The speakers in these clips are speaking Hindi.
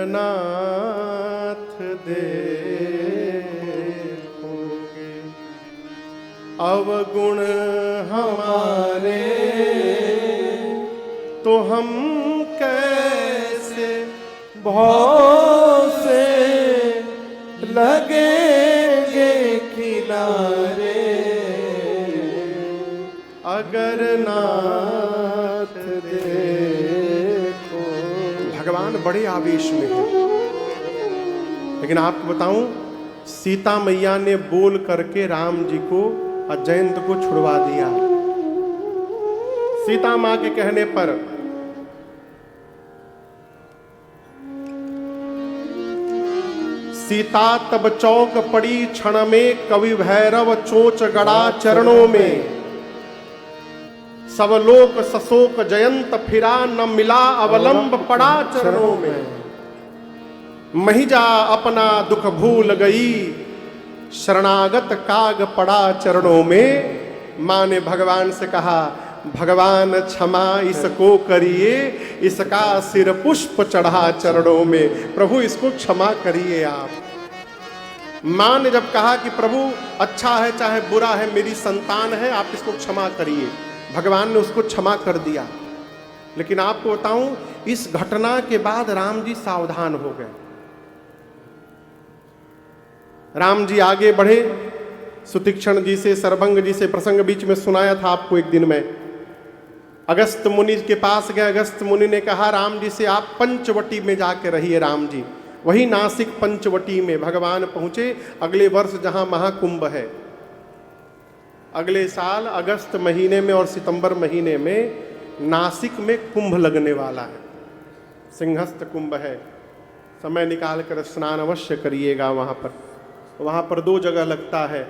नाथ देखोगे, अवगुण हमारे तो हम कैसे भव से लगेंगे किनारे, अगर नाथ देखो। भगवान बड़े आवेश में हैं, लेकिन आपको बताऊं, सीता मैया ने बोल करके राम जी को और जयंत को छुड़वा दिया। सीता मां के कहने पर सीता तब चौक पड़ी क्षण में, कवि भैरव चोच गड़ा चरणों में। सब लोक सशोक जयंत फिरा, न मिला अवलंब पड़ा चरणों में। महिजा अपना दुख भूल गई, शरणागत काग पड़ा चरणों में। मां ने भगवान से कहा, भगवान क्षमा इसको करिए, इसका सिर पुष्प चढ़ा चरणों में। प्रभु इसको क्षमा करिए आप। मां ने जब कहा कि प्रभु अच्छा है चाहे बुरा है, मेरी संतान है, आप इसको क्षमा करिए, भगवान ने उसको क्षमा कर दिया। लेकिन आपको बताऊं, इस घटना के बाद राम जी सावधान हो गए। राम जी आगे बढ़े, सुतीक्षण जी से, सरभंग जी से प्रसंग बीच में सुनाया था आपको एक दिन में। अगस्त मुनि के पास गए, अगस्त मुनि ने कहा राम जी से आप पंचवटी में जाके रहिए। राम जी वही नासिक पंचवटी में भगवान पहुंचे। अगले वर्ष जहां महाकुंभ है, अगले साल अगस्त महीने में और सितंबर महीने में नासिक में कुंभ लगने वाला है, सिंहस्थ कुंभ है। समय निकाल कर स्नान अवश्य करिएगा। वहाँ पर 2 जगह लगता है।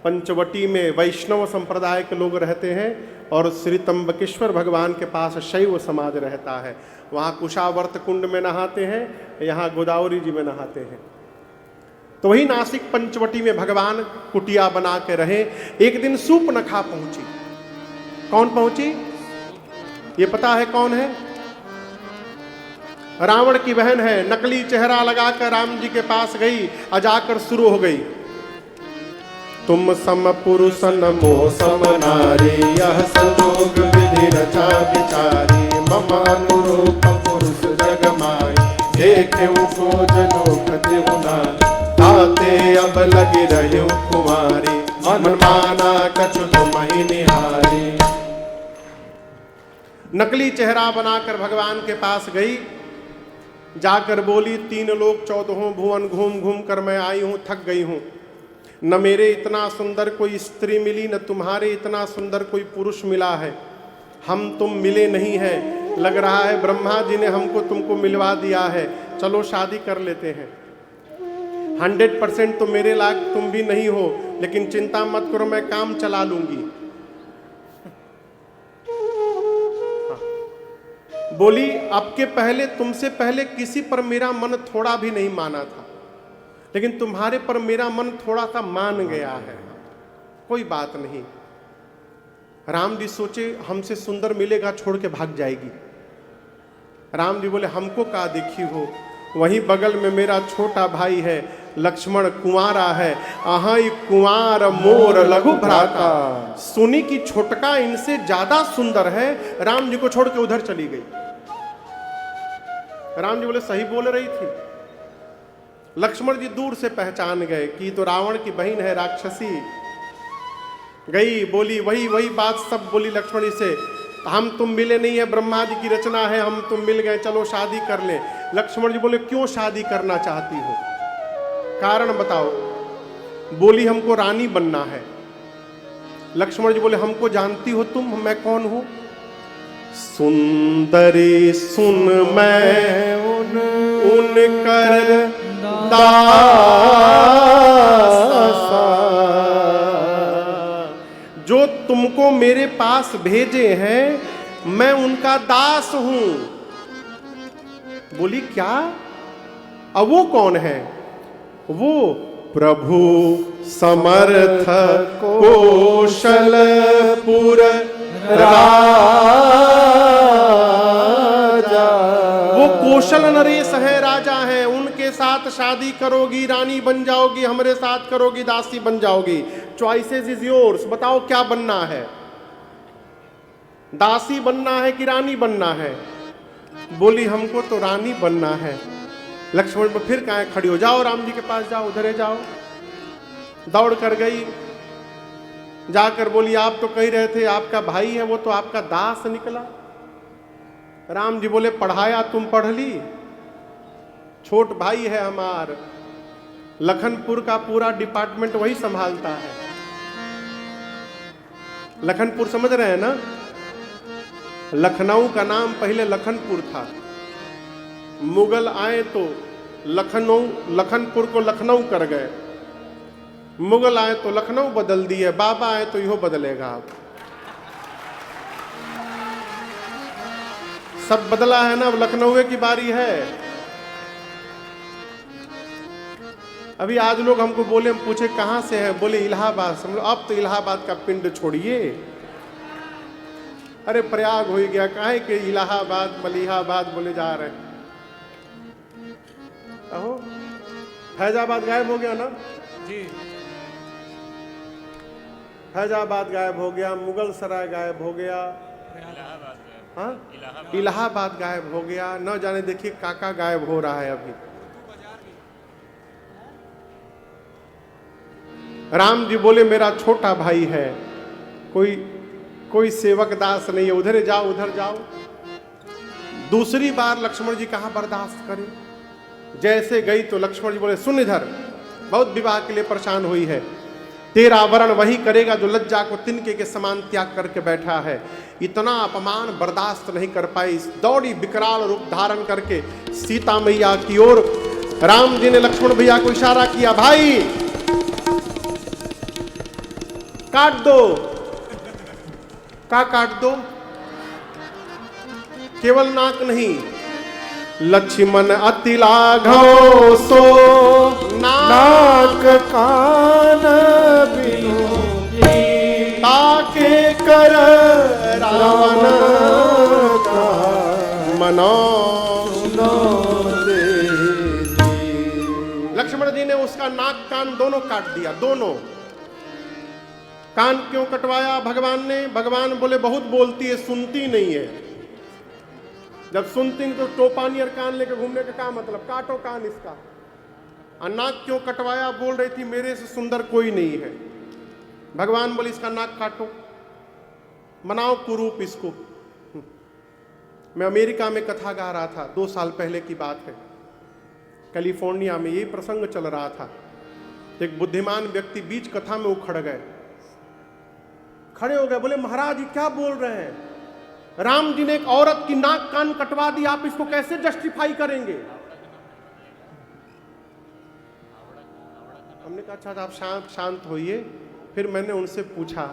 पंचवटी में वैष्णव संप्रदाय के लोग रहते हैं और श्री त्र्यंबकेश्वर भगवान के पास शैव समाज रहता है। वहाँ कुशावर्त कुंड में नहाते हैं, यहाँ गोदावरी जी में नहाते हैं। तो वही नासिक पंचवटी में भगवान कुटिया बना के रहे। एक दिन सूर्पनखा पहुंची। कौन पहुंची? ये पता है कौन है? रावण की बहन है। नकली चेहरा लगाकर राम जी के पास गई और जाकर शुरू हो गई, तुम सम पुरुष नमो सम नारी, यह संजोग विधि रचा विचारी, मम अनुरूप पुरुष जग माई, देखे खोज लोक देवना, ताते अब लगी रही कुमारी, मन माना कछु तुमहि निहारी। नकली चेहरा बनाकर भगवान के पास गई, जाकर बोली 3 लोक 14 भुवन घूम घूम कर मैं आई हूं, थक गई हूं। न मेरे इतना सुंदर कोई स्त्री मिली, न तुम्हारे इतना सुंदर कोई पुरुष मिला है। हम तुम मिले नहीं हैं, लग रहा है ब्रह्मा जी ने हमको तुमको मिलवा दिया है। चलो शादी कर लेते हैं। 100% तो मेरे लायक तुम भी नहीं हो, लेकिन चिंता मत करो, मैं काम चला लूंगी। बोली आपके पहले, तुमसे पहले किसी पर मेरा मन थोड़ा भी नहीं माना था, लेकिन तुम्हारे पर मेरा मन थोड़ा सा मान गया है। कोई बात नहीं। राम जी सोचे हमसे सुंदर मिलेगा, छोड़ के भाग जाएगी। राम जी बोले हमको का देखी हो, वहीं बगल में मेरा छोटा भाई है लक्ष्मण, कुंवारा है, अहाई कुंवार मोर लघु भ्राता, सुनी की छोटका इनसे ज्यादा सुंदर है। राम जी को छोड़ के उधर चली गई। राम जी बोले सही बोल रही थी। लक्ष्मण जी दूर से पहचान गए कि तो रावण की बहन है, राक्षसी। गई बोली वही बात सब बोली लक्ष्मण जी से, हम तुम मिले नहीं है, ब्रह्मा जी की रचना है, हम तुम मिल गए, चलो शादी कर ले। लक्ष्मण जी बोले क्यों शादी करना चाहती हो, कारण बताओ। बोली हमको रानी बनना है। लक्ष्मण जी बोले हमको जानती हो तुम, मैं कौन हूं? सुंदरी सुन मैं उन कर दासा, जो तुमको मेरे पास भेजे हैं, मैं उनका दास हूं। बोली क्या? अब वो कौन है? वो प्रभु समर्थ कौशलपुर राजा, वो कौशल नरेश है राजा हैं, उनके साथ शादी करोगी रानी बन जाओगी, हमारे साथ करोगी दासी बन जाओगी। चॉइसेस इज योर्स, बताओ क्या बनना है, दासी बनना है कि रानी बनना है? बोली हमको तो रानी बनना है। लक्ष्मण पर फिर कहा खड़ी हो जाओ, राम जी के पास जाओ, उधरे जाओ। दौड़ कर गई, जाकर बोली आप तो कह रहे थे आपका भाई है, वो तो आपका दास निकला। राम जी बोले पढ़ाया तुम पढ़ ली, छोट भाई है हमार, लखनपुर का पूरा डिपार्टमेंट वही संभालता है। लखनपुर समझ रहे हैं ना? लखनऊ का नाम पहले लखनपुर था, मुगल आए तो लखनपुर को लखनऊ कर गए, मुगल आए तो लखनऊ बदल दिए, बाबा आए तो यो बदलेगा। अब सब बदला है ना, अब लखनऊ की बारी है। अभी आज लोग हमको बोले, हम पूछे कहां से हैं, बोले इलाहाबाद से। हम लोग अब तो इलाहाबाद का पिंड छोड़िए, अरे प्रयाग हो गया, काहे के इलाहाबाद मलिहाबाद बोले जा रहे हैं। अहो फैजाबाद गायब हो गया ना जी, फैजाबाद गायब हो गया, मुगल सराय गायब हो गया, हाँ इलाहाबाद गायब हो गया, न जाने देखिए काका गायब हो रहा है अभी। राम जी बोले मेरा छोटा भाई है, कोई सेवक दास नहीं है, उधर जाओ उधर जाओ। दूसरी बार लक्ष्मण जी कहाँ बर्दाश्त करें, जैसे गई तो लक्ष्मण जी बोले सुन इधर, बहुत विवाह के लिए परेशान हुई है, तेरा वरण वही करेगा जो लज्जा को तिनके के समान त्याग करके बैठा है। इतना अपमान बर्दाश्त नहीं कर पाई, दौड़ी विकराल रूप धारण करके सीता मैया की ओर। राम जी ने लक्ष्मण भैया को इशारा किया, भाई काट दो। का काट दो? केवल नाक नहीं, लक्ष्मण अति लाघव सो नाक कान बिनु ताके कर रावण का मनो दे। लक्ष्मण जी ने उसका नाक कान दोनों काट दिया, दोनों। कान क्यों कटवाया भगवान ने? भगवान बोले बहुत बोलती है, सुनती नहीं है। जब सुनती नहीं तो टोपानी और कान लेकर घूमने का क्या मतलब, काटो कान इसका। और नाक क्यों कटवाया? बोल रही थी मेरे से सुंदर कोई नहीं है। भगवान बोले इसका नाक काटो, बनाओ कुरूप इसको। मैं अमेरिका में कथा गा रहा था, 2 साल पहले की बात है, कैलिफोर्निया में यही प्रसंग चल रहा था। एक बुद्धिमान व्यक्ति बीच कथा में उखड़ गए, खड़े हो गए, बोले महाराज ये क्या बोल रहे हैं, राम जी ने एक औरत की नाक कान कटवा दी, आप इसको कैसे जस्टिफाई करेंगे? हमने कहा अच्छा आप शांत होइए। फिर मैंने उनसे पूछा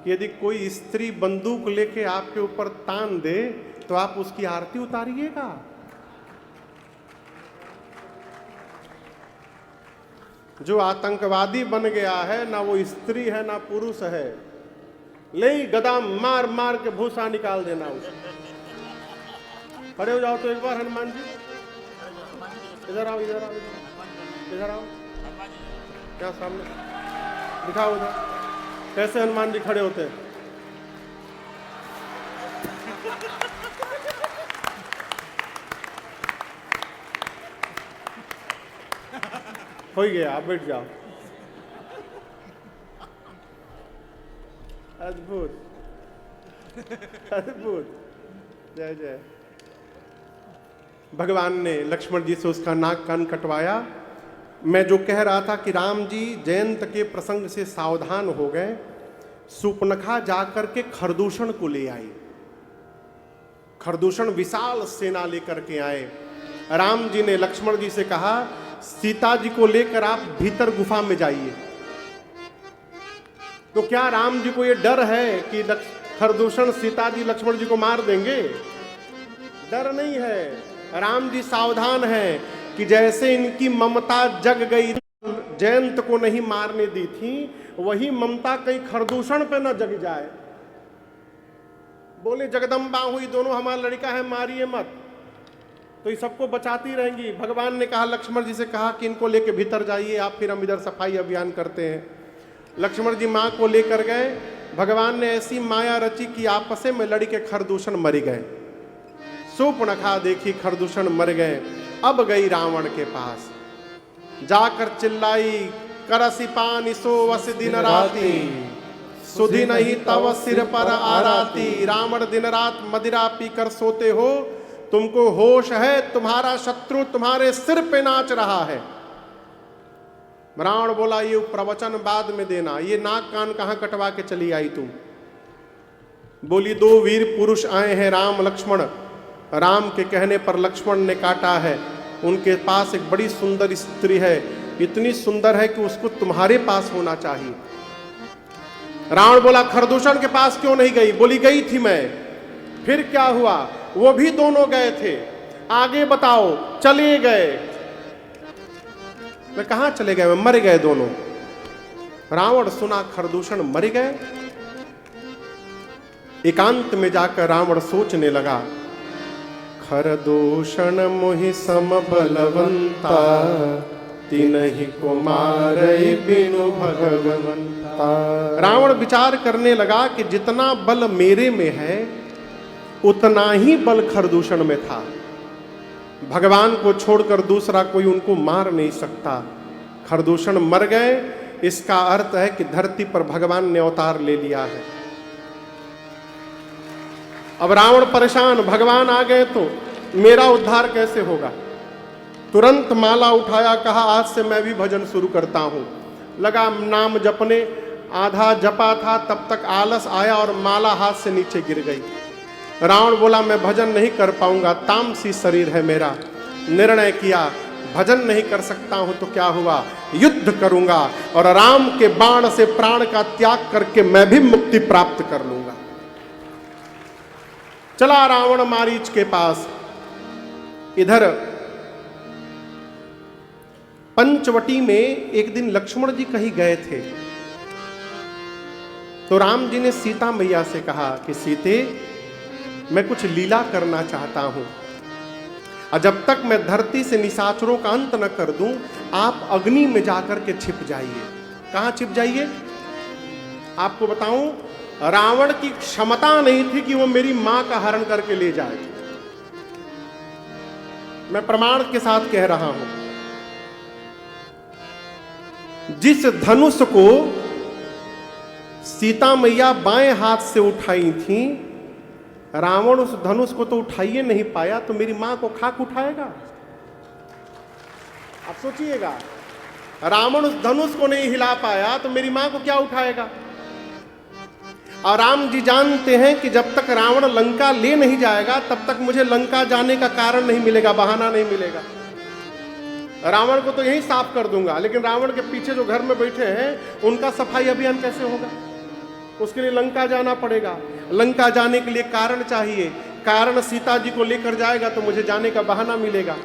कि यदि कोई स्त्री बंदूक लेके आपके ऊपर तान दे तो आप उसकी आरती उतारिएगा? जो आतंकवादी बन गया है, ना वो स्त्री है ना पुरुष है, ले गदा मार मार के भूसा निकाल देना उसको। खड़े हो जाओ तो एक बार हनुमान जी, इधर आओ इधर आओ इधर आओ, क्या सामने दिखाओ उधर, कैसे हनुमान जी खड़े होते हैं। हो गया, आप बैठ जाओ। अद्भुत अद्भुत, जय जय। भगवान ने लक्ष्मण जी से उसका नाक कान कटवाया। मैं जो कह रहा था कि राम जी जयंत के प्रसंग से सावधान हो गए। सुपनखा जाकर के खरदूषण को ले आई। खरदूषण विशाल सेना लेकर के आए। राम जी ने लक्ष्मण जी से कहा सीता जी को लेकर आप भीतर गुफा में जाइए। तो क्या राम जी को ये डर है कि खरदूषण सीता जी लक्ष्मण जी को मार देंगे? डर नहीं है। राम जी सावधान है कि जैसे इनकी ममता जग गई, जयंत को नहीं मारने दी थी, वही ममता कहीं खरदूषण पे न जग जाए। बोले जगदम्बा हुई, दोनों हमारा लड़का है, मारिए मत। तो ये सबको बचाती रहेंगी। भगवान ने कहा, लक्ष्मण जी से कहा कि इनको लेके भीतर जाइए आप, फिर हम इधर सफाई अभियान करते हैं। लक्ष्मण जी माँ को लेकर गए। भगवान ने ऐसी माया रची कि आपसे में लड़ी के खरदूषण मर गए। सूर्पणखा देखी खरदूषण मर गए। अब गई रावण के पास, जाकर चिल्लाई, करसी पानी सोवस दिन राती, सुधि नहीं तव सिर पर आराती। रावण दिन रात मदिरा पीकर सोते हो, तुमको होश है तुम्हारा शत्रु तुम्हारे सिर पे नाच रहा है। रावण बोला, ये प्रवचन बाद में देना, ये नाक कान कहां कटवा के चली आई तुम? बोली, दो वीर पुरुष आए हैं राम लक्ष्मण। राम के कहने पर लक्ष्मण ने काटा है। उनके पास एक बड़ी सुंदर स्त्री है, इतनी सुंदर है कि उसको तुम्हारे पास होना चाहिए। रावण बोला, खरदूषण के पास क्यों नहीं गई? बोली, गई थी मैं। फिर क्या हुआ? वो भी दोनों गए थे। आगे बताओ। चले गए। मैं कहां चले गए? मैं मर गए दोनों। रावण सुना खरदूषण मर गए। एकांत में जाकर रावण सोचने लगा, खरदूषण मोहि सम बलवंता, तिनहि को मारई बिनु भगवंता। रावण विचार करने लगा कि जितना बल मेरे में है उतना ही बल खरदूषण में था। भगवान को छोड़कर दूसरा कोई उनको मार नहीं सकता। खरदूषण मर गए, इसका अर्थ है कि धरती पर भगवान ने अवतार ले लिया है। अब रावण परेशान, भगवान आ गए तो मेरा उद्धार कैसे होगा? तुरंत माला उठाया, कहा आज से मैं भी भजन शुरू करता हूं। लगा नाम जपने। आधा जपा था तब तक आलस आया और माला हाथ से नीचे गिर गई। रावण बोला, मैं भजन नहीं कर पाऊंगा, तामसी शरीर है मेरा। निर्णय किया, भजन नहीं कर सकता हूं तो क्या हुआ, युद्ध करूंगा और राम के बाण से प्राण का त्याग करके मैं भी मुक्ति प्राप्त कर लूंगा। चला रावण मारीच के पास। इधर पंचवटी में एक दिन लक्ष्मण जी कहीं गए थे, तो राम जी ने सीता मैया से कहा कि सीते, मैं कुछ लीला करना चाहता हूं, और जब तक मैं धरती से निशाचरों का अंत न कर दूं, आप अग्नि में जाकर के छिप जाइए। कहां छिप जाइए? आपको बताऊं, रावण की क्षमता नहीं थी कि वो मेरी मां का हरण करके ले जाए। मैं प्रमाण के साथ कह रहा हूं, जिस धनुष को सीता मैया बाएं हाथ से उठाई थी, रावण उस धनुष को तो उठाइए नहीं पाया, तो मेरी मां को खाक उठाएगा? आप सोचिएगा, रावण उस धनुष को नहीं हिला पाया तो मेरी मां को क्या उठाएगा? और राम जी जानते हैं कि जब तक रावण लंका ले नहीं जाएगा तब तक मुझे लंका जाने का कारण नहीं मिलेगा, बहाना नहीं मिलेगा। रावण को तो यही साफ कर दूंगा, लेकिन रावण के पीछे जो घर में बैठे हैं उनका सफाई अभियान कैसे होगा? उसके लिए लंका जाना पड़ेगा। लंका जाने के लिए कारण चाहिए। कारण सीता जी को लेकर जाएगा तो मुझे जाने का बहाना मिलेगा।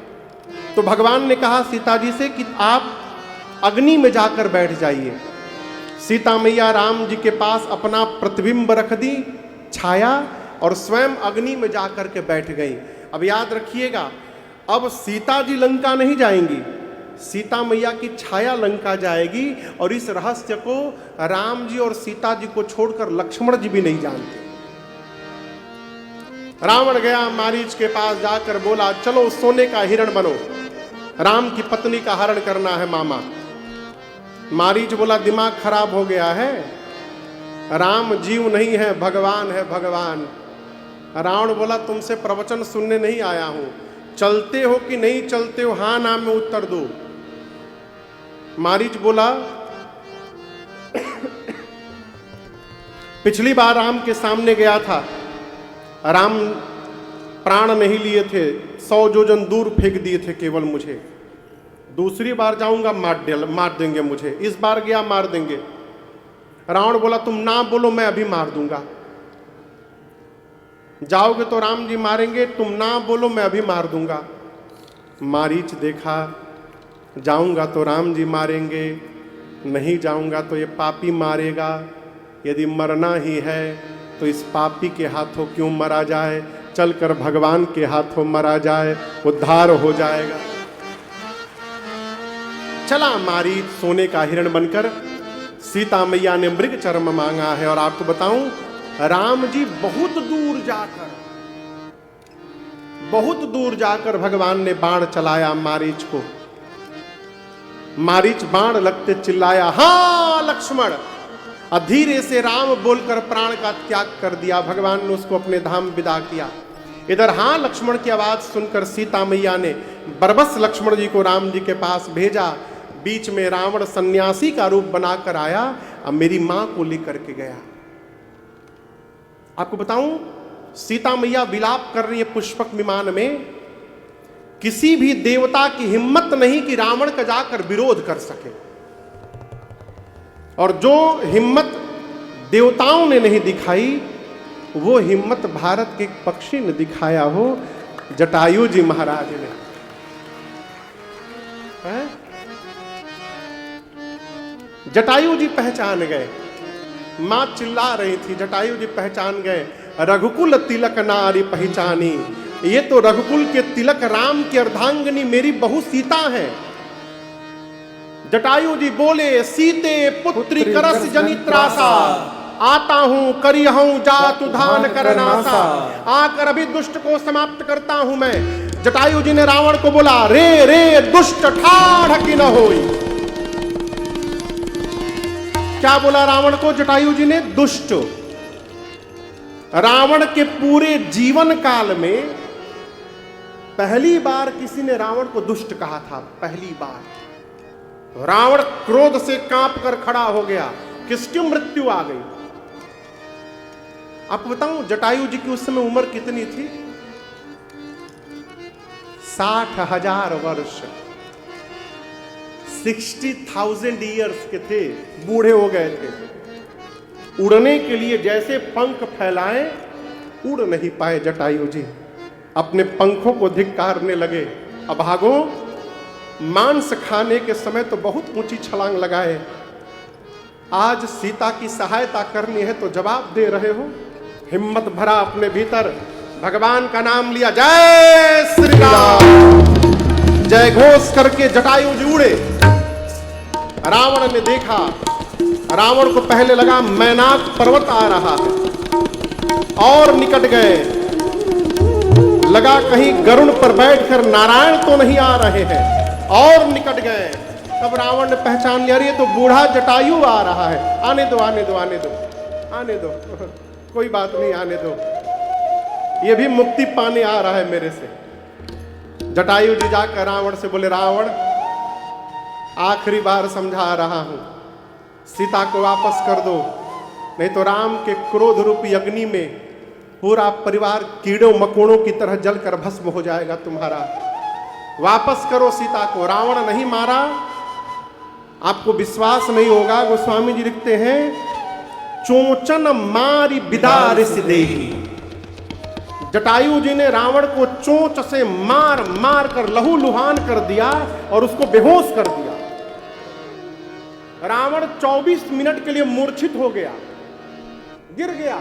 तो भगवान ने कहा सीता जी से कि आप अग्नि में जाकर बैठ जाइए। सीता मैया राम जी के पास अपना प्रतिबिंब रख दी, छाया, और स्वयं अग्नि में जाकर के बैठ गई। अब याद रखिएगा, अब सीता जी लंका नहीं जाएंगी, सीता मैया की छाया लंका जाएगी, और इस रहस्य को राम जी और सीता जी को छोड़कर लक्ष्मण जी भी नहीं जानते। रावण गया मारीच के पास, जाकर बोला, चलो सोने का हिरण बनो, राम की पत्नी का हरण करना है मामा। मारीच बोला, दिमाग खराब हो गया है, राम जीव नहीं है, भगवान है, भगवान। रावण बोला, तुमसे प्रवचन सुनने नहीं आया हूं, चलते हो कि नहीं चलते हो, हां ना में उत्तर दो। मारीच बोला, पिछली बार राम के सामने गया था, राम प्राण नहीं लिए थे, 100 योजन दूर फेंक दिए थे केवल मुझे। दूसरी बार जाऊंगा मार देंगे मुझे, इस बार गया मार देंगे। रावण बोला, तुम ना बोलो, मैं अभी मार दूंगा। जाओगे तो राम जी मारेंगे, तुम ना बोलो, मैं अभी मार दूंगा। मारीच देखा, जाऊंगा तो राम जी मारेंगे, नहीं जाऊंगा तो ये पापी मारेगा। यदि मरना ही है तो इस पापी के हाथों क्यों मरा जाए, चलकर भगवान के हाथों मरा जाए, उद्धार हो जाएगा। चला मारीच सोने का हिरण बनकर, सीता मैया ने मृग चर्म मांगा है। और आपको बताऊं, राम जी बहुत दूर जाकर भगवान ने बाण चलाया मारीच को। मारीच बाण लगते चिल्लाया, हाँ लक्ष्मण। धीरे से राम बोलकर प्राण का त्याग कर दिया। भगवान ने उसको अपने धाम विदा किया। इधर हाँ लक्ष्मण की आवाज सुनकर सीता मैया ने बरबस लक्ष्मण जी को राम जी के पास भेजा। बीच में रावण सन्यासी का रूप बनाकर आया, अब मेरी मां को लेकर के गया। आपको बताऊं, सीता मैया विलाप कर रही है पुष्पक विमान में। किसी भी देवता की हिम्मत नहीं कि रावण का जाकर विरोध कर सके, और जो हिम्मत देवताओं ने नहीं दिखाई, वो हिम्मत भारत के एक पक्षी ने दिखाया हो, जटायु जी महाराज ने। जटायु जी पहचान गए। मां चिल्ला रही थी, जटायु जी पहचान गए। रघुकुल तिलक नारी पहचानी, ये तो रघुकुल के तिलक राम की अर्धांगिनी मेरी बहू सीता है। जटायु जी बोले, सीते पुत्री करस जनित्रासा, आता हूं करियहूं जातु धान करनासा। आकर अभी दुष्ट को समाप्त करता हूं मैं। जटायु जी ने रावण को बोला, रे रे दुष्ट ठाढ़ की न होई। क्या बोला रावण को जटायु जी ने? दुष्ट। रावण के पूरे जीवन काल में पहली बार किसी ने रावण को दुष्ट कहा था, पहली बार। रावण क्रोध से कांप कर खड़ा हो गया, किसकी मृत्यु आ गई। आपको बताऊं, जटायु जी की उस समय उम्र कितनी थी? 60,000 वर्ष, 60,000 ईयर्स के थे, बूढ़े हो गए थे। उड़ने के लिए जैसे पंख फैलाए, उड़ नहीं पाए जटायु जी। अपने पंखों को धिक्कारने लगे। अब भागो, मांस खाने के समय तो बहुत ऊंची छलांग लगाए, आज सीता की सहायता करनी है तो जवाब दे रहे हो। हिम्मत भरा अपने भीतर, भगवान का नाम लिया, जय श्री राम, जय घोष करके जटायु जी उड़े। रावण ने देखा, रावण को पहले लगा मैनाक पर्वत आ रहा है, और निकट गए। लगा कहीं गरुड़ पर बैठकर नारायण तो नहीं आ रहे हैं, और निकट गए। तब रावण ने पहचान लिया, ये तो बूढ़ा जटायु आ रहा है। आने दो आने दो आने दो आने दो, कोई बात नहीं, आने दो, ये भी मुक्ति पाने आ रहा है मेरे से। जटायु जी जाकर रावण से बोले, रावण आखिरी बार समझा रहा हूं, सीता को वापस कर दो, नहीं तो राम के क्रोध रूपी अग्नि में पूरा परिवार कीड़ों मकोड़ों की तरह जलकर भस्म हो जाएगा तुम्हारा। वापस करो सीता को। रावण नहीं मारा। आपको विश्वास नहीं होगा, गोस्वामी जी लिखते हैं, चोचन मारी बिदारिस देही। जटायु जी ने रावण को चोंच से मार मार कर लहू लुहान कर दिया और उसको बेहोश कर दिया। रावण 24 मिनट के लिए मूर्छित हो गया, गिर गया।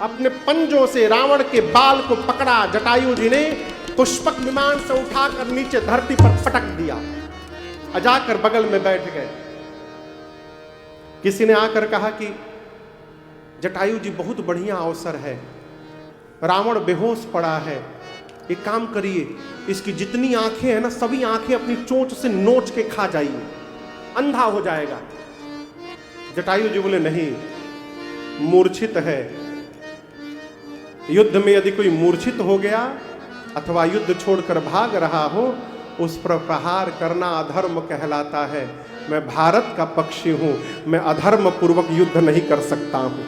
अपने पंजों से रावण के बाल को पकड़ा जटायु जी ने, पुष्पक विमान से उठाकर नीचे धरती पर पटक दिया, जाकर बगल में बैठ गए। किसी ने आकर कहा कि जटायु जी बहुत बढ़िया अवसर है, रावण बेहोश पड़ा है, एक काम करिए, इसकी जितनी आंखें हैं ना, सभी आंखें अपनी चोंच से नोच के खा जाइए, अंधा हो जाएगा। जटायु जी बोले, नहीं, मूर्छित है। युद्ध में यदि कोई मूर्छित हो गया अथवा युद्ध छोड़कर भाग रहा हो, उस पर प्रहार करना अधर्म कहलाता है। मैं भारत का पक्षी हूं, मैं अधर्म पूर्वक युद्ध नहीं कर सकता हूं।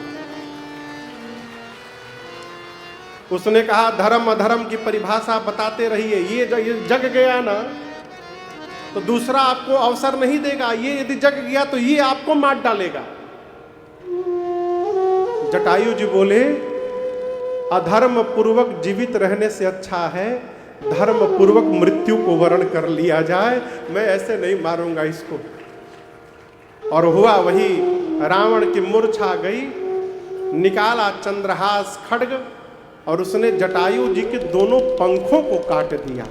उसने कहा, धर्म अधर्म की परिभाषा बताते रहिए, ये जग गया ना तो दूसरा आपको अवसर नहीं देगा, ये यदि जग गया तो ये आपको मार डालेगा। जटायु जी बोले, अधर्म पूर्वक जीवित रहने से अच्छा है धर्म पूर्वक मृत्यु को वर्ण कर लिया जाए, मैं ऐसे नहीं मारूंगा इसको। और हुआ वही, रावण की मूर्छा गई, निकाला चंद्रहास खड्ग, और उसने जटायु जी के दोनों पंखों को काट दिया।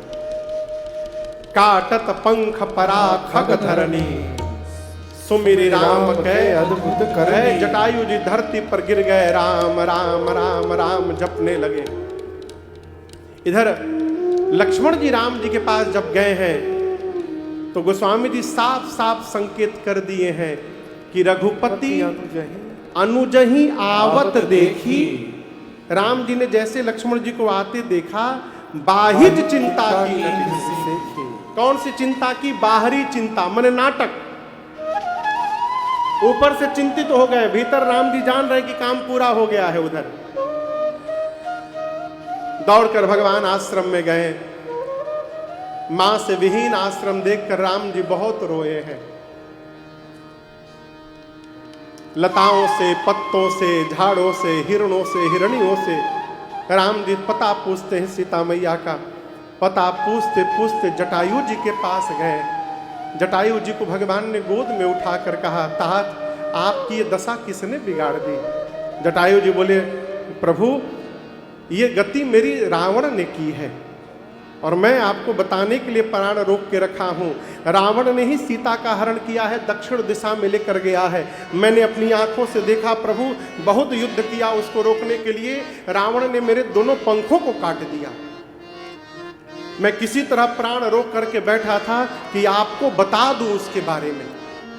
काटत पंख परा खग धरनी, सुमिरि राम के अद्भुत करनी। जटायु जी धरती पर गिर गए, राम राम राम राम जपने लगे। इधर लक्ष्मण जी राम जी के पास जब गए हैं तो गोस्वामी जी साफ साफ संकेत कर दिए हैं कि रघुपति अनुजहि आवत देखी। राम जी ने जैसे लक्ष्मण जी को आते देखा, बाहिज चिंता की। कौन सी चिंता की? बाहरी चिंता, माने नाटक। ऊपर से चिंतित हो गए, भीतर राम जी जान रहे कि काम पूरा हो गया है। उधर दौड़कर भगवान आश्रम में गए। मां से विहीन आश्रम देखकर राम जी बहुत रोए हैं। लताओं से, पत्तों से, झाड़ों से, हिरणों से, हिरणियों से राम जी पता पूछते हैं सीता मैया का। पता पूछते पूछते जटायु जी के पास गए। जटायु जी को भगवान ने गोद में उठाकर कहा, तात आपकी ये दशा किसने बिगाड़ दी? जटायु जी बोले, प्रभु ये गति मेरी रावण ने की है और मैं आपको बताने के लिए प्राण रोक के रखा हूं। रावण ने ही सीता का हरण किया है, दक्षिण दिशा में लेकर गया है। मैंने अपनी आंखों से देखा प्रभु, बहुत युद्ध किया उसको रोकने के लिए। रावण ने मेरे दोनों पंखों को काट दिया। मैं किसी तरह प्राण रोक करके बैठा था कि आपको बता दूं उसके बारे में।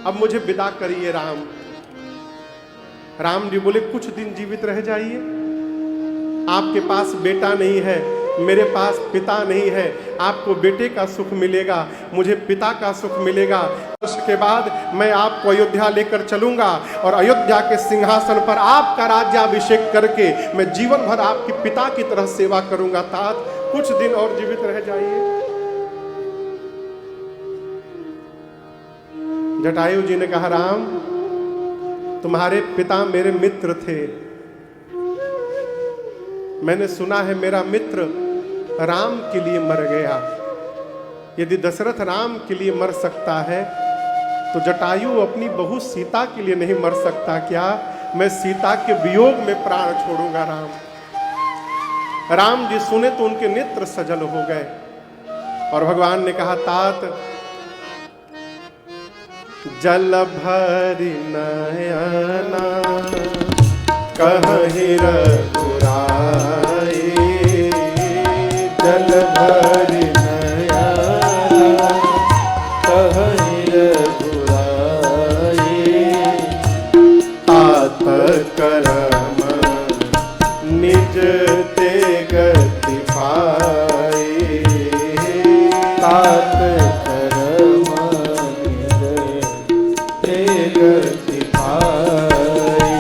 अब मुझे विदा करिए राम। राम जी बोले, कुछ दिन जीवित रह जाइए। आपके पास बेटा नहीं है, मेरे पास पिता नहीं है। आपको बेटे का सुख मिलेगा, मुझे पिता का सुख मिलेगा। उसके बाद मैं आपको अयोध्या लेकर चलूंगा और अयोध्या के सिंहासन पर आपका राज्याभिषेक करके मैं जीवन भर आपके पिता की तरह सेवा करूंगा। तात कुछ दिन और जीवित रह जाइए। जटायु जी ने कहा, राम तुम्हारे पिता मेरे मित्र थे। मैंने सुना है मेरा मित्र राम के लिए मर गया। यदि दशरथ राम के लिए मर सकता है तो जटायु अपनी बहू सीता के लिए नहीं मर सकता क्या? मैं सीता के वियोग में प्राण छोड़ूंगा राम। राम जी सुने तो उनके नेत्र सजल हो गए और भगवान ने कहा, तात जल भरि नयना कहि रघुराई, जल भरि नयना कहि रघुराई। तात करम निज ते गति पाई, तात करम निज ते गति पाई।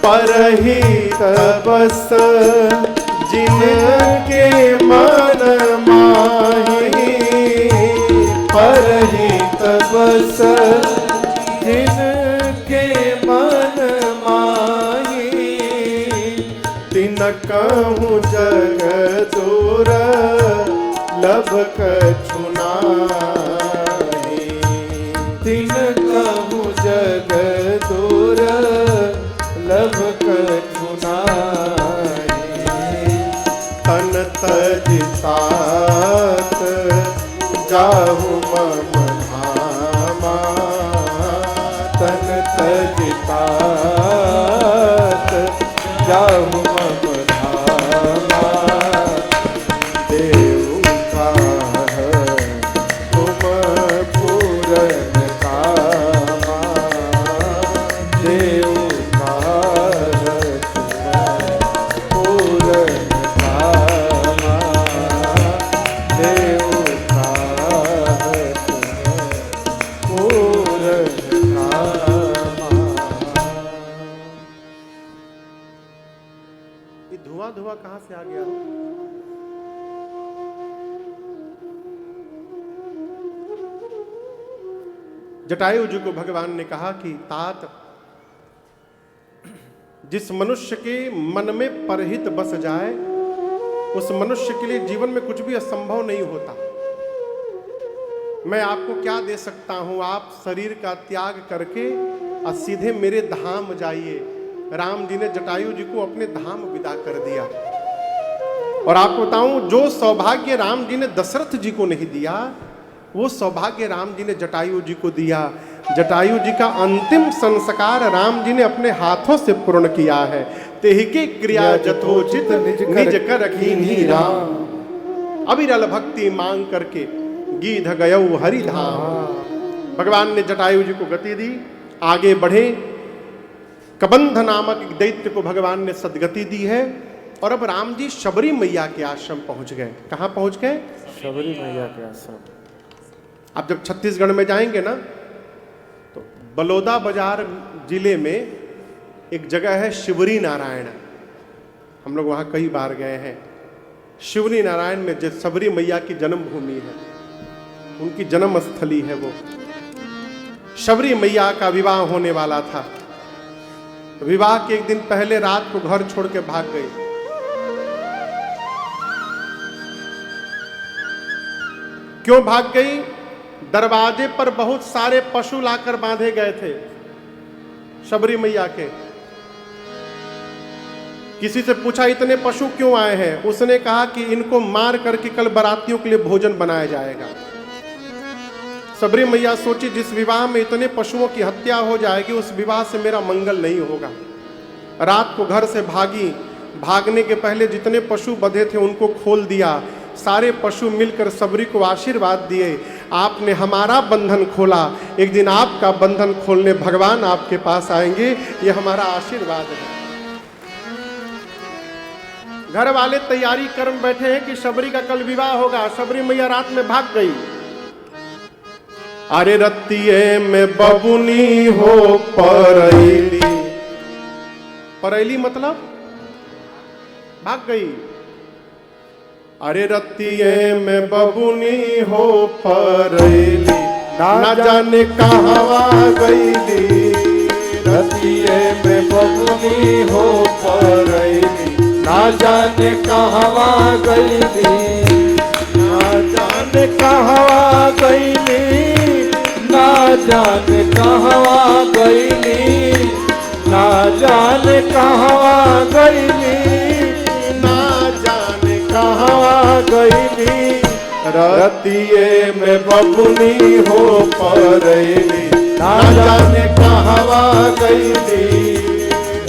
परहित बस जिनके मन माही, परहित बस जिनके मन माही। तिनकहु जग दुर्लभ कछु नाहि, तिनकहु जग दुर्लभ कछु नाहि। तन तज तात जाहु मम धामा, तन तज तात जाहु मम धामा। देव काह तुम पूरन कामा, देव काह तुम पूरन कामा, देव काह तुम पूरन कामा। ये धुआं धुआं कहां से आ गया? जटायु जी को भगवान ने कहा कि तात जिस मनुष्य के मन में परहित बस जाए उस मनुष्य के लिए जीवन में कुछ भी असंभव नहीं होता। मैं आपको क्या दे सकता हूं? आप शरीर का त्याग करके और सीधे मेरे धाम जाइए। राम जी ने जटायु जी को अपने धाम विदा कर दिया। और आपको बताऊं, जो सौभाग्य राम जी ने दशरथ जी को नहीं दिया, वो सौभाग्य राम जी ने जटायु जी को दिया। जटायु जी का अंतिम संस्कार राम जी ने अपने हाथों से पूर्ण किया है। तेहि के क्रिया जथोचित निज कर कीन्ही राम, अविरल भक्ति मांग करके गीध गयौ हरिधाम। भगवान ने जटायु जी को गति दी, आगे बढ़े। कबंध नामक एक दैत्य को भगवान ने सदगति दी है। और अब राम जी शबरी मैया के आश्रम पहुंच गए। कहां पहुंच गए? शबरी मैया के आश्रम। आप जब छत्तीसगढ़ में जाएंगे ना, तो बलौदा बाजार जिले में एक जगह है शिवरी नारायण। हम लोग वहां कई बार गए हैं। शिवरी नारायण में जो शबरी मैया की जन्मभूमि है, उनकी जन्म स्थली है वो। शबरी मैया का विवाह होने वाला था। विवाह के एक दिन पहले रात को घर छोड़ के भाग गई। क्यों भाग गई? दरवाजे पर बहुत सारे पशु लाकर बांधे गए थे शबरी मैया के। किसी से पूछा इतने पशु क्यों आए हैं? उसने कहा कि इनको मार करके कल बारातियों के लिए भोजन बनाया जाएगा। शबरी मैया सोची, जिस विवाह में इतने पशुओं की हत्या हो जाएगी, उस विवाह से मेरा मंगल नहीं होगा। रात को घर से भागी। भागने के पहले जितने पशु बंधे थे उनको खोल दिया। सारे पशु मिलकर शबरी को आशीर्वाद दिए, आपने हमारा बंधन खोला, एक दिन आपका बंधन खोलने भगवान आपके पास आएंगे, ये हमारा आशीर्वाद है। घर वाले तैयारी कर बैठे हैं कि शबरी का कल विवाह होगा। शबरी मैया रात में भाग गई। अरे रत्तिये में बबुनी हो परैली। परैली मतलब भाग गई। अरे रत्तिये में बबुनी हो परैली, ना जाने कहां गईली। रतिये में बबुनी हो परैली, ना जाने कहां गईली। ना जाने कहां गईली, ना जाने कहां गईली। ना जाने कहां गईली, ना जाने कहां गईली। रतिये में बबुनी हो परैली, ना जाने कहां गईली।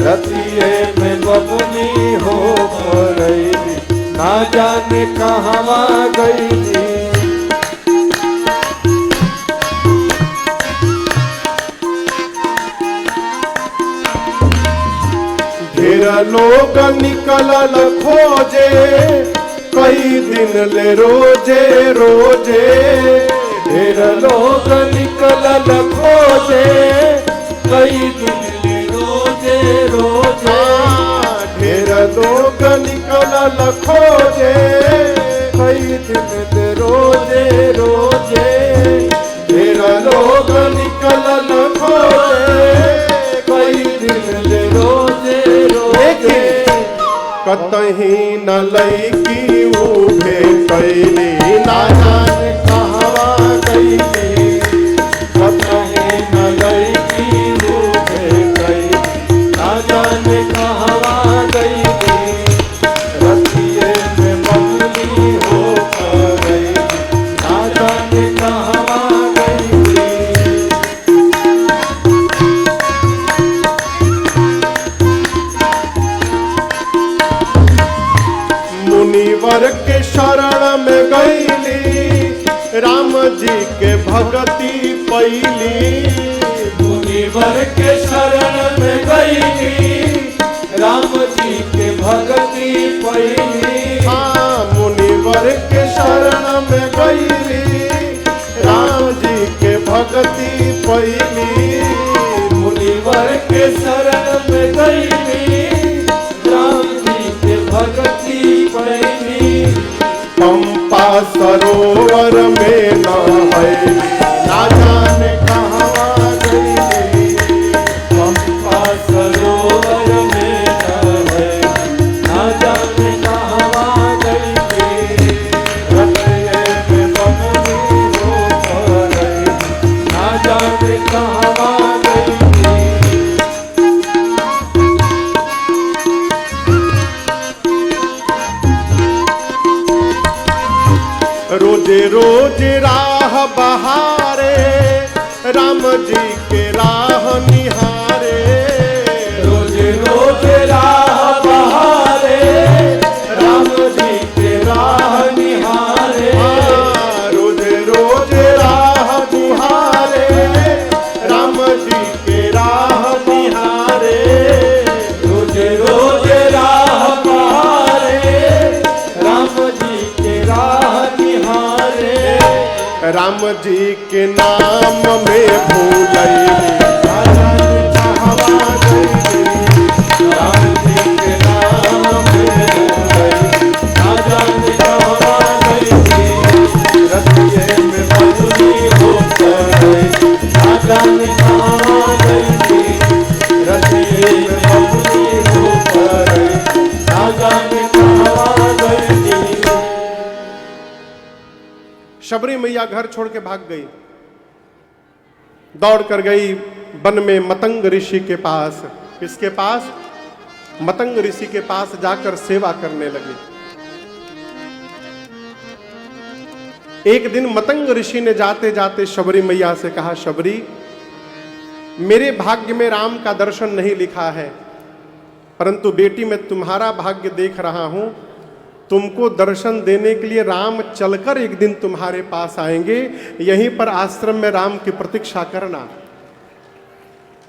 रतिये में बबुनी हो परैली, ना जाने कहां गईली। ढेर लोग निकलल खोजे, कई दिन ले रोजे रोजे। ढेर लोग निकलल खोजे, कई दिन ले रोजे रोजे। ढेर लोग निकलल खोजे, कई दिन ले रोजे रोजे। ढेर लोग निकलल खोजे, कई दिन ले रोजे रोजे। कतही न लईकी उभे कैली, ना जाने कहां गईली। कतही न लईकी उभे कैली, ना जाने कहां गईली। रतिये में बबुनी हो परैली, ना जाने कहां गईली। मुनिवर के शरण में गईली, राम जी के भगति पैली। मुनिवर के शरण में गईली, राम जी के भगति पैली। हाँ, मुनिवर के शरण में गईली, राम जी के भगति पैली। मुनिवर के शरण में गईली, राम जी के भगति पैली। पंपा सरोवर में नहैली, ना जाने कहां गईली। पंपा सरोवर में नहैली, ना जाने कहां गईली। रतिये में बबुनी हो परैली, ना जाने कहां गईली। जी के राह निहारे, रोज रोज राह बहारे, राम जी के राह निहारे, रोज रोज राह निहारे, राम जी के राह निहारे, रोज रोज राह बहारे, राम जी के राह निहारे, राम जी के नाम में भूलई राम जी के नाम में भूलई, राजा ने कहवा गई, रतिये में बदली हो गई, राजा ने कहवा गई, रतिये में बदली हो गई, राजा ने कहवा गई। शबरी मैया घर छोड़ के भाग गई, दौड़ कर गई वन में मतंग ऋषि के पास। किसके पास? मतंग ऋषि के पास जाकर सेवा करने लगी। एक दिन मतंग ऋषि ने जाते जाते शबरी मैया से कहा, शबरी, मेरे भाग्य में राम का दर्शन नहीं लिखा है, परंतु बेटी मैं तुम्हारा भाग्य देख रहा हूं। तुमको दर्शन देने के लिए राम चलकर एक दिन तुम्हारे पास आएंगे, यहीं पर आश्रम में राम की प्रतीक्षा करना।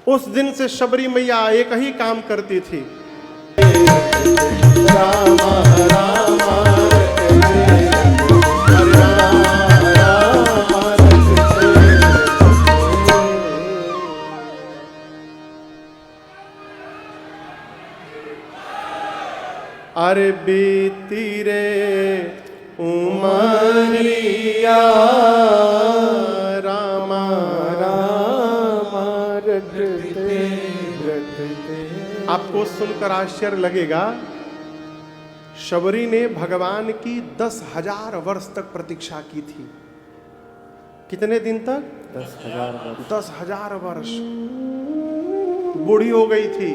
उस दिन से शबरी मैया एक ही काम करती थी, राम राम अरे बीती रे उमरिया रामा रामा रटते रटते। आपको सुनकर आश्चर्य लगेगा, शबरी ने भगवान की 10,000 वर्ष तक प्रतीक्षा की थी। कितने दिन तक? 10,000 वर्ष। 10,000 वर्ष। बूढ़ी हो गई थी।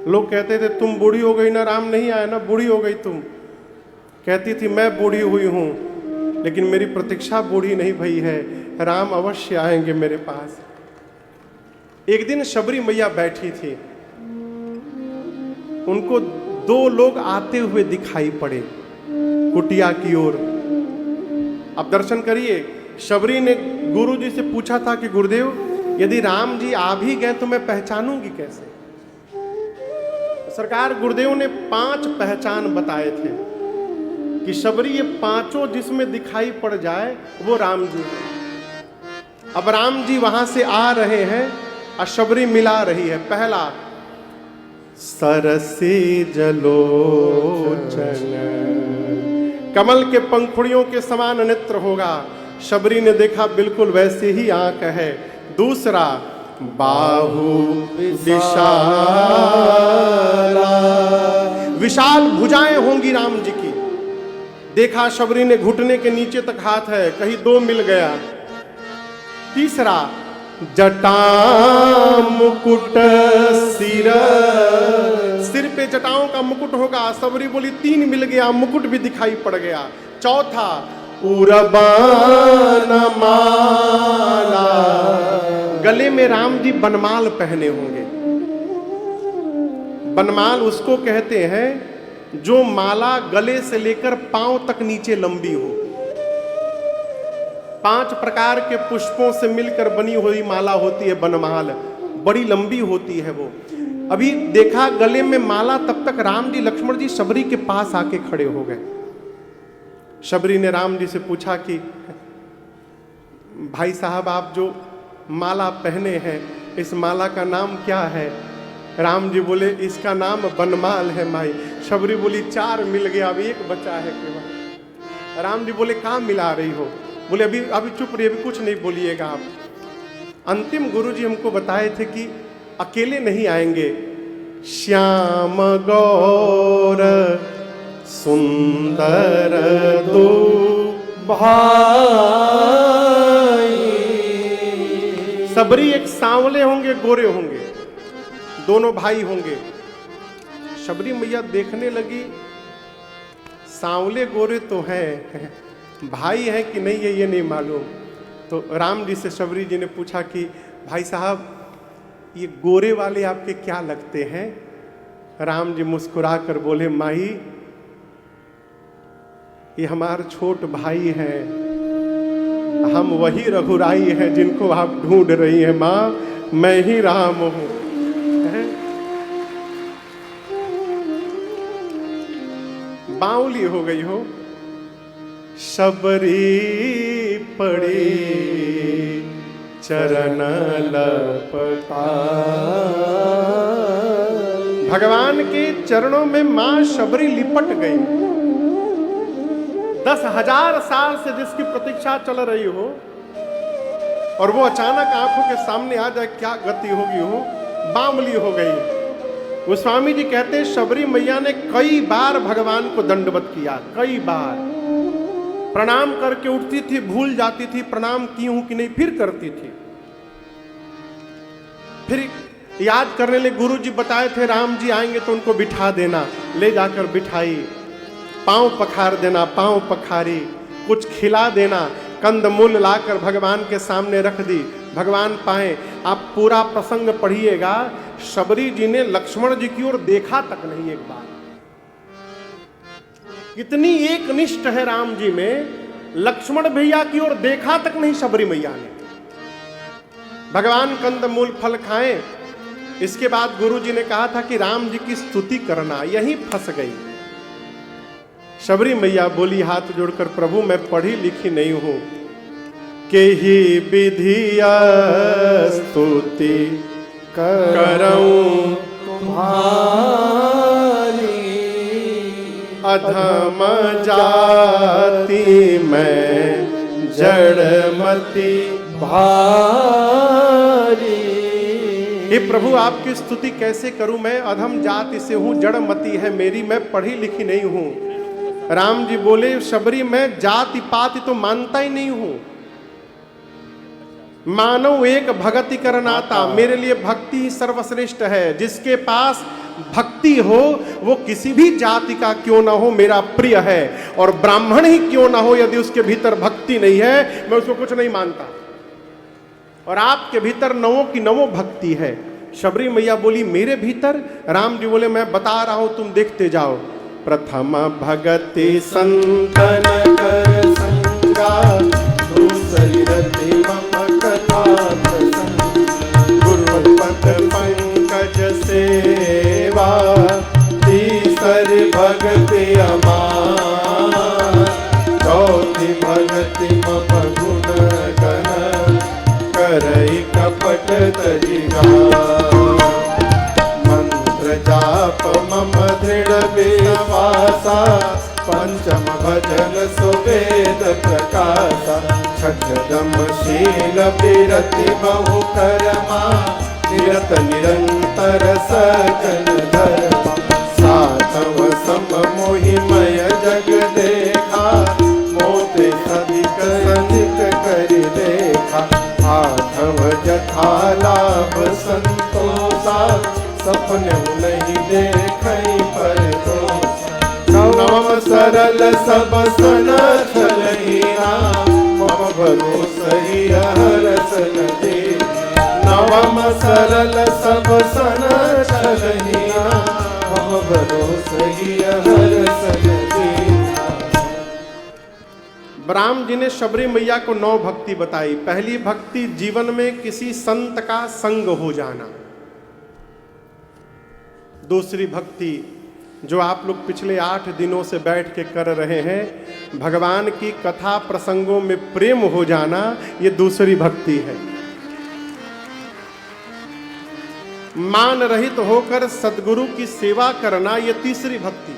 लोग कहते थे तुम बूढ़ी हो गई ना, राम नहीं आया ना, बूढ़ी हो गई तुम। कहती थी मैं बूढ़ी हुई हूं, लेकिन मेरी प्रतीक्षा बूढ़ी नहीं भई है, राम अवश्य आएंगे मेरे पास। एक दिन शबरी मैया बैठी थी, उनको 2 लोग आते हुए दिखाई पड़े कुटिया की ओर। अब दर्शन करिए। शबरी ने गुरु जी से पूछा था कि गुरुदेव, यदि राम जी आ भी गए तो मैं पहचानूंगी कैसे? सरकार गुरुदेव ने 5 पहचान बताए थे कि शबरी ये 5 जिसमें दिखाई पड़ जाए वो राम जी हैं। अब राम जी वहां से आ रहे हैं और शबरी मिला रही है। पहला, सरसी जलोचन, कमल के पंखुड़ियों के समान नेत्र होगा। शबरी ने देखा बिल्कुल वैसे ही आंख है। दूसरा, बाहु विशाला, विशाल भुजाएं होंगी राम जी की। देखा शबरी ने घुटने के नीचे तक हाथ है, कहीं 2 मिल गया। तीसरा, जटा मुकुट सिर, सिर पे जटाओं का मुकुट होगा। शबरी बोली 3 मिल गया, मुकुट भी दिखाई पड़ गया। चौथा, उरबान माला, गले में राम जी बनमाल पहने होंगे। बनमाल उसको कहते हैं जो माला गले से लेकर पांव तक नीचे लंबी हो। 5 प्रकार के पुष्पों से मिलकर बनी हुई माला होती है बनमाल, बड़ी लंबी होती है वो। अभी देखा गले में माला, तब तक राम जी लक्ष्मण जी शबरी के पास आके खड़े हो गए। शबरी ने राम जी से पूछा कि भाई साहब, आप जो माला पहने हैं, इस माला का नाम क्या है? राम जी बोले इसका नाम बनमाल है माई। शबरी बोली 4 मिल गया, अभी 1 बचा है केवल। राम जी बोले कहाँ मिला रही हो? बोले अभी अभी चुप रही, अभी कुछ नहीं बोलिएगा आप। अंतिम गुरु जी हमको बताए थे कि अकेले नहीं आएंगे, श्याम गौर सुंदर दो भाई। शबरी एक सांवले होंगे, गोरे होंगे, दोनों भाई होंगे। शबरी मैया देखने लगी, सांवले गोरे तो हैं, भाई हैं कि नहीं है ये नहीं मालूम। तो तो राम जी से शबरी जी ने पूछा कि भाई साहब ये गोरे वाले आपके क्या लगते हैं? राम जी मुस्कुरा कर बोले, माई ये हमारे छोट भाई हैं, हम वही रघुराई हैं जिनको आप ढूंढ रही हैं माँ, मैं ही राम हूं। बाउली हो गई हो। शबरी पड़ी चरण लपटा, भगवान के चरणों में मां शबरी लिपट गई। 10,000 साल से जिसकी प्रतीक्षा चल रही हो और वो अचानक आंखों के सामने आ जाए, क्या गति होगी हो, बावली हो गई। गोस्वामी जी कहते हैं शबरी मैया ने कई बार भगवान को दंडवत किया, कई बार प्रणाम करके उठती थी, भूल जाती थी प्रणाम की हूं कि नहीं, फिर करती थी। फिर याद करने ले गुरु जी बताए थे राम जी आएंगे तो उनको बिठा देना, ले जाकर बिठाई, पांव पखार देना, पांव पखारी, कुछ खिला देना, कंदमूल लाकर भगवान के सामने रख दी, भगवान पाए। आप पूरा प्रसंग पढ़िएगा, शबरी जी ने लक्ष्मण जी की ओर देखा तक नहीं एक बार। कितनी एक निष्ठ है राम जी में, लक्ष्मण भैया की ओर देखा तक नहीं शबरी मैया ने। भगवान कंदमूल फल खाएं, इसके बाद गुरु जी ने कहा था कि राम जी की स्तुति करना, यहीं फंस गई। शबरी मैया बोली हाथ जोड़कर, प्रभु मैं पढ़ी लिखी नहीं हूं, के ही विधिया स्तुति करऊं तुम्हारी, अधम जाति मैं जड़मति भारी। हे प्रभु आपकी स्तुति कैसे करूं, मैं अधम जाति से हूं, जड़मति है मेरी, मैं पढ़ी लिखी नहीं हूं। राम जी बोले, शबरी मैं जाति पाति तो मानता ही नहीं हूं, मानव एक भक्ति करनाता, मेरे लिए भक्ति ही सर्वश्रेष्ठ है। जिसके पास भक्ति हो वो किसी भी जाति का क्यों ना हो मेरा प्रिय है, और ब्राह्मण ही क्यों ना हो, यदि उसके भीतर भक्ति नहीं है मैं उसको कुछ नहीं मानता। और आपके भीतर नवों की नवों भक्ति है। शबरी मैया बोली मेरे भीतर? राम जी बोले मैं बता रहा हूं, तुम देखते जाओ। प्रथम भगति संतन कर संगा, दूसरी रति मम कथा प्रसंग, गुरुपद पंकज सेवा, तीसरी भगति अमार, चौथी भगति मम गुण गण, करई कपट तजिगार, मंत्र जाप मम दृढ़ विश्वासा, पंचम भजन सुवेद प्रकाशा, छठम शील विरति बहु कर्मा, निरत निरंतर सजन धर्मा, सातव सम मोहिमय जग देखा, मोते सदिक सदिक कर देखा, आठव जथा लाभ संतोषा, सपने नहीं देखई पर दोषा, नवम सरल सब सन छलहीना, मम भरोसा ही हरस न दे, नवम सरल सब सन छलहीना, मम भरोसा ही हरस न दे। राम जी ने शबरी मैया को 9 भक्ति बताई। पहली भक्ति जीवन में किसी संत का संग हो जाना। दूसरी भक्ति जो आप लोग पिछले 8 दिनों से बैठ के कर रहे हैं, भगवान की कथा प्रसंगों में प्रेम हो जाना, ये दूसरी भक्ति है। मान रहित होकर सद्गुरु की सेवा करना, ये तीसरी भक्ति।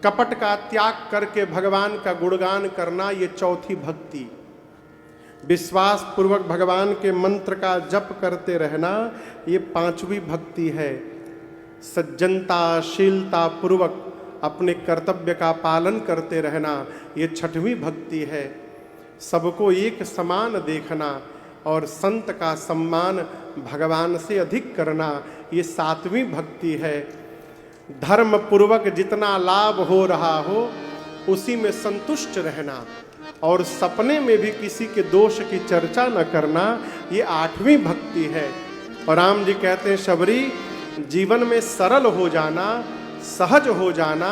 कपट का त्याग करके भगवान का गुणगान करना, ये चौथी भक्ति। विश्वास पूर्वक भगवान के मंत्र का जप करते रहना, ये 5वीं भक्ति है। सज्जनता शीलता पूर्वक अपने कर्तव्य का पालन करते रहना, ये 6वीं भक्ति है। सबको एक समान देखना और संत का सम्मान भगवान से अधिक करना, ये 7वीं भक्ति है। धर्म पूर्वक जितना लाभ हो रहा हो उसी में संतुष्ट रहना, और सपने में भी किसी के दोष की चर्चा न करना, ये 8वीं भक्ति है। और राम जी कहते हैं शबरी, जीवन में सरल हो जाना, सहज हो जाना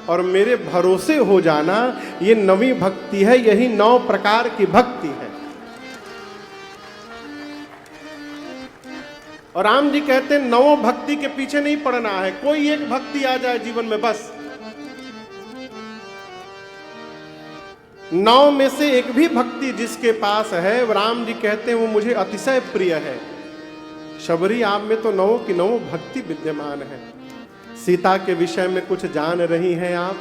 और मेरे भरोसे हो जाना, ये 9वीं भक्ति है। यही 9 प्रकार की भक्ति है। और राम जी कहते हैं 9 भक्ति के पीछे नहीं पड़ना है, कोई एक भक्ति आ जाए जीवन में बस। 9 में से एक भी भक्ति जिसके पास है, राम जी कहते हैं वो मुझे अतिशय प्रिय है। शबरी, आप में तो 9 की 9 भक्ति विद्यमान है। सीता के विषय में कुछ जान रही हैं आप?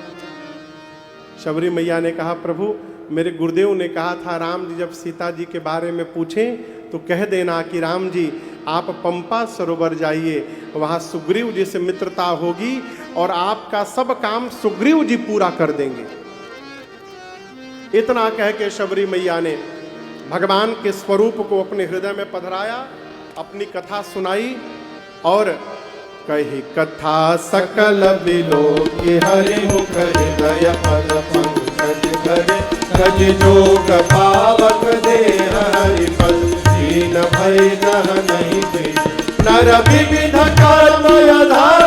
शबरी मैया ने कहा, प्रभु मेरे गुरुदेव ने कहा था राम जी जब सीता जी के बारे में पूछें तो कह देना कि राम जी आप पंपा सरोवर जाइए, वहाँ सुग्रीव जी से मित्रता होगी और आपका सब काम सुग्रीव जी पूरा कर देंगे। इतना कह के शबरी मैया ने भगवान के स्वरूप को अपने हृदय में पधराया, अपनी कथा सुनाई और कही कथा सकल बिलो कि हरि मुख हृदय पद पंकज करे, कज जोग पावक दे हरि पद, दीन भय जह नहीं दे, नर विविध कर्म आधार